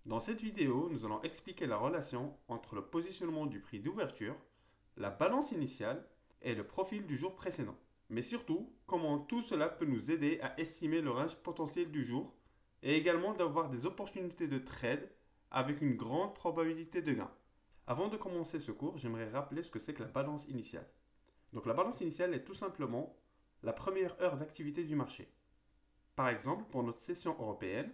Dans cette vidéo, nous allons expliquer la relation entre le positionnement du prix d'ouverture, la balance initiale et le profil du jour précédent. Mais surtout, comment tout cela peut nous aider à estimer le range potentiel du jour et également d'avoir des opportunités de trade avec une grande probabilité de gain. Avant de commencer ce cours, j'aimerais rappeler ce que c'est que la balance initiale. Donc la balance initiale est tout simplement la première heure d'activité du marché. Par exemple, pour notre session européenne,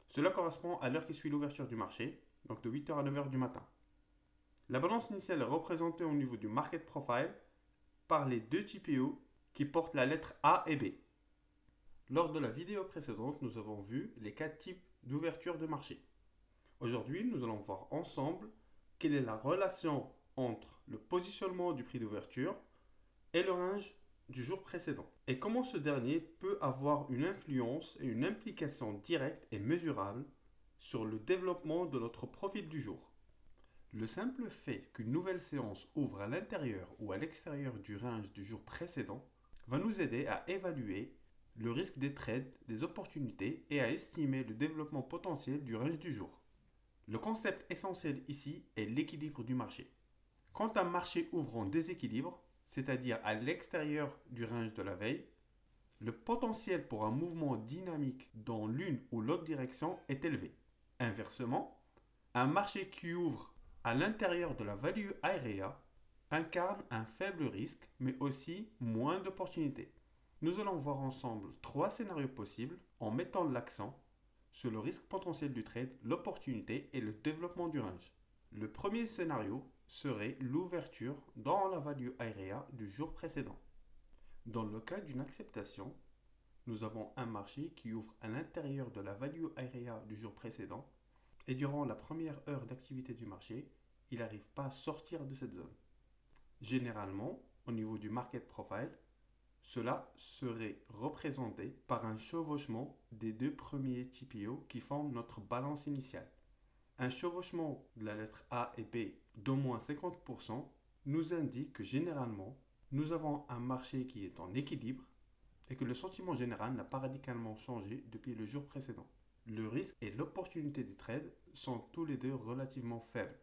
cela correspond à l'heure qui suit l'ouverture du marché, donc de 8h à 9h du matin. La balance initiale est représentée au niveau du market profile par les deux TPO qui portent la lettre A et B. Lors de la vidéo précédente, nous avons vu les 4 types d'ouverture de marché. Aujourd'hui, nous allons voir ensemble quelle est la relation entre le positionnement du prix d'ouverture et le range du jour précédent, et comment ce dernier peut avoir une influence et une implication directe et mesurable sur le développement de notre profil du jour. Le simple fait qu'une nouvelle séance ouvre à l'intérieur ou à l'extérieur du range du jour précédent va nous aider à évaluer le risque des trades, des opportunités et à estimer le développement potentiel du range du jour. Le concept essentiel ici est l'équilibre du marché. Quand un marché ouvre en déséquilibre, c'est-à-dire à l'extérieur du range de la veille, le potentiel pour un mouvement dynamique dans l'une ou l'autre direction est élevé. Inversement, un marché qui ouvre à l'intérieur de la value area incarne un faible risque, mais aussi moins d'opportunités. Nous allons voir ensemble 3 scénarios possibles en mettant l'accent sur le risque potentiel du trade, l'opportunité et le développement du range. Le premier scénario serait l'ouverture dans la value area du jour précédent. Dans le cas d'une acceptation, nous avons un marché qui ouvre à l'intérieur de la value area du jour précédent et durant la première heure d'activité du marché, il n'arrive pas à sortir de cette zone. Généralement, au niveau du market profile, cela serait représenté par un chevauchement des deux premiers TPO qui forment notre balance initiale. Un chevauchement de la lettre A et B d'au moins 50% nous indique que généralement, nous avons un marché qui est en équilibre et que le sentiment général n'a pas radicalement changé depuis le jour précédent. Le risque et l'opportunité des trades sont tous les deux relativement faibles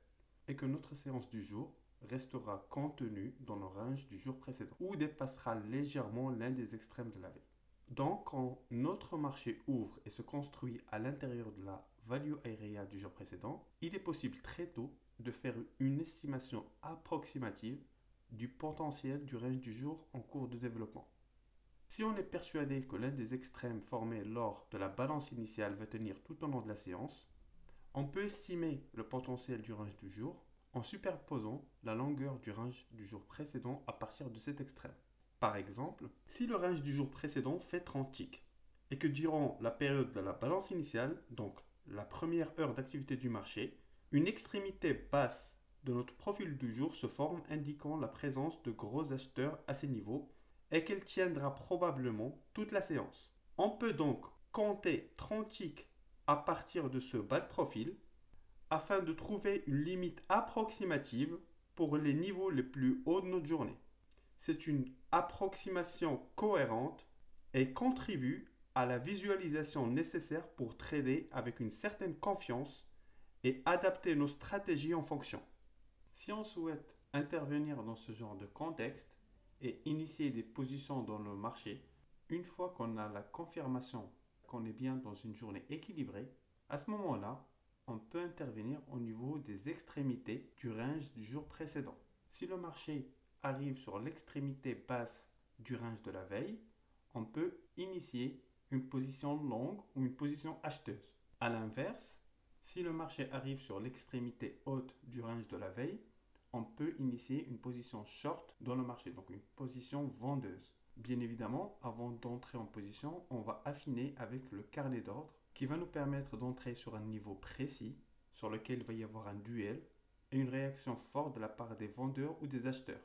et que notre séance du jour restera contenue dans le range du jour précédent ou dépassera légèrement l'un des extrêmes de la veille. Donc, quand notre marché ouvre et se construit à l'intérieur de la value area du jour précédent, il est possible très tôt de faire une estimation approximative du potentiel du range du jour en cours de développement. Si on est persuadé que l'un des extrêmes formés lors de la balance initiale va tenir tout au long de la séance, on peut estimer le potentiel du range du jour en superposant la longueur du range du jour précédent à partir de cet extrême. Par exemple, si le range du jour précédent fait 30 ticks et que durant la période de la balance initiale, donc la première heure d'activité du marché, une extrémité basse de notre profil du jour se forme indiquant la présence de gros acheteurs à ces niveaux et qu'elle tiendra probablement toute la séance. On peut donc compter 30 ticks à partir de ce bas de profil afin de trouver une limite approximative pour les niveaux les plus hauts de notre journée. C'est une approximation cohérente et contribue à la visualisation nécessaire pour trader avec une certaine confiance et adapter nos stratégies en fonction. Si on souhaite intervenir dans ce genre de contexte et initier des positions dans le marché, une fois qu'on a la confirmation qu'on est bien dans une journée équilibrée, à ce moment-là, on peut intervenir au niveau des extrémités du range du jour précédent. Si le marché arrive sur l'extrémité basse du range de la veille, on peut initier une position longue ou une position acheteuse. A l'inverse, si le marché arrive sur l'extrémité haute du range de la veille, on peut initier une position short dans le marché, donc une position vendeuse. Bien évidemment, avant d'entrer en position, on va affiner avec le carnet d'ordre qui va nous permettre d'entrer sur un niveau précis sur lequel il va y avoir un duel et une réaction forte de la part des vendeurs ou des acheteurs.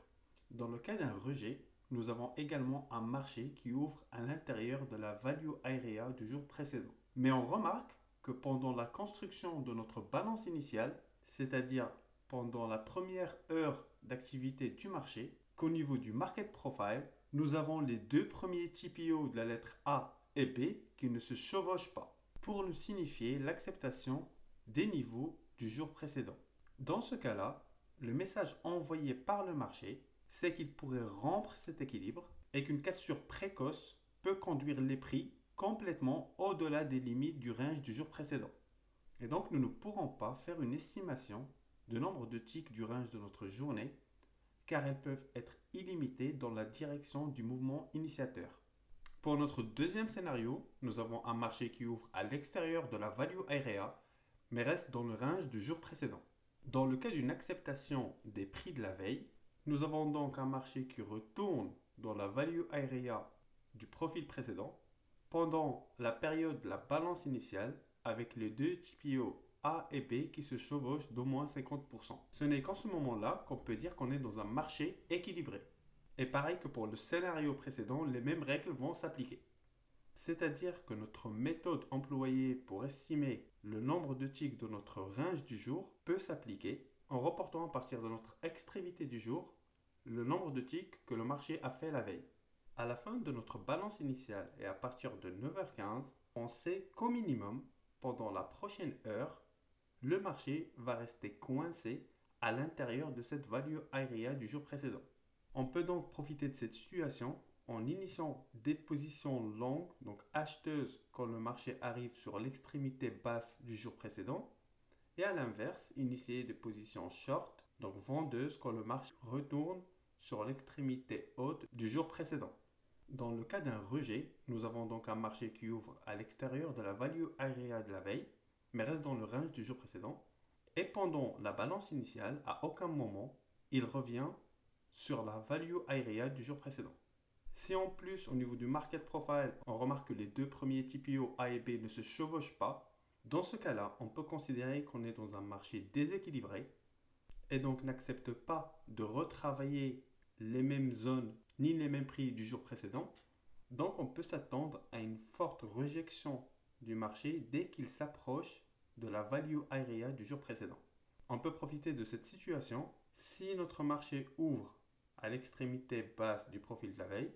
Dans le cas d'un rejet, nous avons également un marché qui ouvre à l'intérieur de la value area du jour précédent. Mais on remarque que pendant la construction de notre balance initiale, c'est-à-dire pendant la première heure d'activité du marché, qu'au niveau du market profile, nous avons les deux premiers TPO de la lettre A et B qui ne se chevauchent pas. Pour nous signifier l'acceptation des niveaux du jour précédent. Dans ce cas-là, le message envoyé par le marché, c'est qu'il pourrait rompre cet équilibre et qu'une cassure précoce peut conduire les prix complètement au-delà des limites du range du jour précédent. Et donc, nous ne pourrons pas faire une estimation du nombre de ticks du range de notre journée car elles peuvent être illimitées dans la direction du mouvement initiateur. Pour notre deuxième scénario, nous avons un marché qui ouvre à l'extérieur de la value area mais reste dans le range du jour précédent. Dans le cas d'une acceptation des prix de la veille, nous avons donc un marché qui retourne dans la value area du profil précédent pendant la période de la balance initiale avec les deux TPO A et B qui se chevauchent d'au moins 50%. Ce n'est qu'en ce moment-là qu'on peut dire qu'on est dans un marché équilibré. Et pareil que pour le scénario précédent, les mêmes règles vont s'appliquer. C'est-à-dire que notre méthode employée pour estimer le nombre de ticks de notre range du jour peut s'appliquer en reportant à partir de notre extrémité du jour le nombre de ticks que le marché a fait la veille. À la fin de notre balance initiale et à partir de 9h15, on sait qu'au minimum, pendant la prochaine heure, le marché va rester coincé à l'intérieur de cette value area du jour précédent. On peut donc profiter de cette situation en initiant des positions longues, donc acheteuses quand le marché arrive sur l'extrémité basse du jour précédent, et à l'inverse, initier des positions short, donc vendeuses quand le marché retourne sur l'extrémité haute du jour précédent. Dans le cas d'un rejet, nous avons donc un marché qui ouvre à l'extérieur de la value area de la veille, mais reste dans le range du jour précédent, et pendant la balance initiale, à aucun moment, il revient sur la value area du jour précédent. Si en plus, au niveau du market profile, on remarque que les deux premiers TPO A et B ne se chevauchent pas, dans ce cas-là, on peut considérer qu'on est dans un marché déséquilibré et donc n'accepte pas de retravailler les mêmes zones ni les mêmes prix du jour précédent. Donc on peut s'attendre à une forte rejection du marché dès qu'il s'approche de la value area du jour précédent. On peut profiter de cette situation si notre marché ouvre à l'extrémité basse du profil de la veille.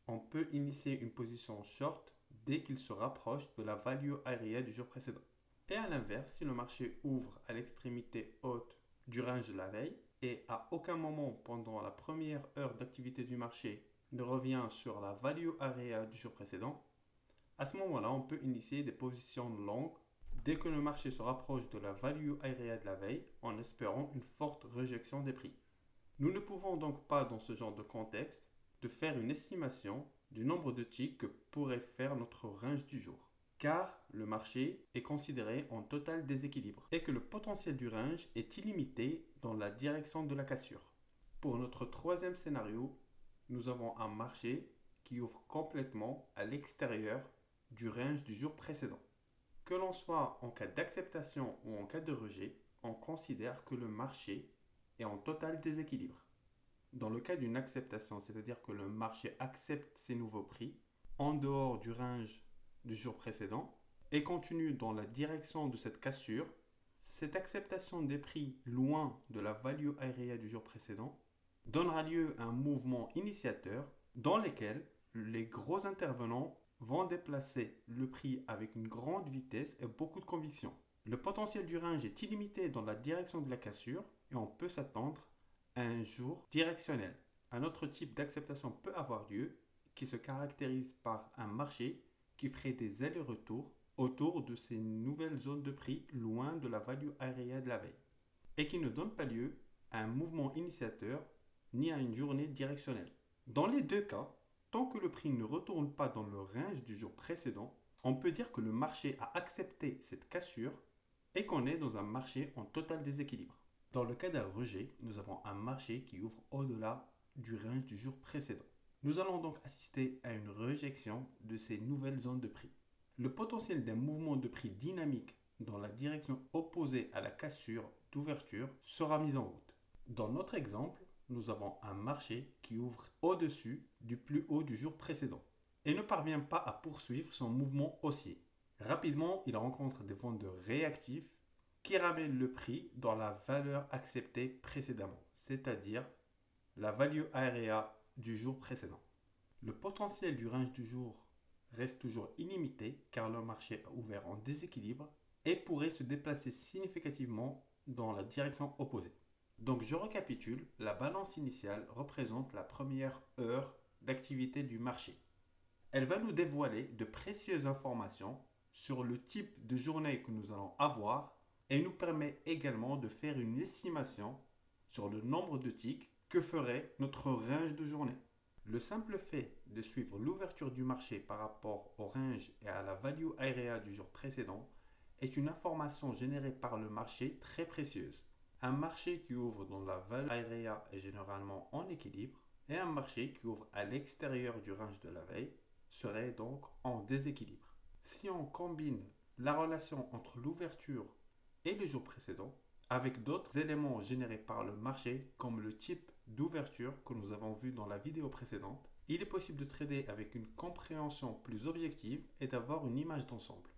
On peut initier une position short dès qu'il se rapproche de la value area du jour précédent. Et à l'inverse, si le marché ouvre à l'extrémité haute du range de la veille et à aucun moment pendant la première heure d'activité du marché ne revient sur la value area du jour précédent, à ce moment-là, on peut initier des positions longues dès que le marché se rapproche de la value area de la veille en espérant une forte rejection des prix. Nous ne pouvons donc pas, dans ce genre de contexte, de faire une estimation du nombre de ticks que pourrait faire notre range du jour, car le marché est considéré en total déséquilibre et que le potentiel du range est illimité dans la direction de la cassure. Pour notre troisième scénario, nous avons un marché qui ouvre complètement à l'extérieur du range du jour précédent. Que l'on soit en cas d'acceptation ou en cas de rejet, on considère que le marché est en total déséquilibre. Dans le cas d'une acceptation, c'est-à-dire que le marché accepte ses nouveaux prix en dehors du range du jour précédent et continue dans la direction de cette cassure, cette acceptation des prix loin de la value area du jour précédent donnera lieu à un mouvement initiateur dans lequel les gros intervenants vont déplacer le prix avec une grande vitesse et beaucoup de conviction. Le potentiel du range est illimité dans la direction de la cassure et on peut s'attendre à un jour directionnel. Un autre type d'acceptation peut avoir lieu qui se caractérise par un marché qui ferait des allers-retours autour de ces nouvelles zones de prix loin de la value area de la veille et qui ne donne pas lieu à un mouvement initiateur ni à une journée directionnelle. Dans les deux cas, tant que le prix ne retourne pas dans le range du jour précédent, on peut dire que le marché a accepté cette cassure et qu'on est dans un marché en total déséquilibre. Dans le cas d'un rejet, nous avons un marché qui ouvre au-delà du range du jour précédent. Nous allons donc assister à une rejection de ces nouvelles zones de prix. Le potentiel d'un mouvement de prix dynamique dans la direction opposée à la cassure d'ouverture sera mis en route. Dans notre exemple, nous avons un marché qui ouvre au-dessus du plus haut du jour précédent et ne parvient pas à poursuivre son mouvement haussier. Rapidement, il rencontre des vendeurs réactifs qui ramènent le prix dans la valeur acceptée précédemment, c'est-à-dire la value area du jour précédent. Le potentiel du range du jour reste toujours illimité car le marché a ouvert en déséquilibre et pourrait se déplacer significativement dans la direction opposée. Donc je récapitule, la balance initiale représente la première heure d'activité du marché. Elle va nous dévoiler de précieuses informations sur le type de journée que nous allons avoir et nous permet également de faire une estimation sur le nombre de ticks que ferait notre range de journée. Le simple fait de suivre l'ouverture du marché par rapport au range et à la value area du jour précédent est une information générée par le marché très précieuse. Un marché qui ouvre dans la value area est généralement en équilibre et un marché qui ouvre à l'extérieur du range de la veille serait donc en déséquilibre. Si on combine la relation entre l'ouverture et le jour précédent avec d'autres éléments générés par le marché comme le type d'ouverture que nous avons vu dans la vidéo précédente, il est possible de trader avec une compréhension plus objective et d'avoir une image d'ensemble.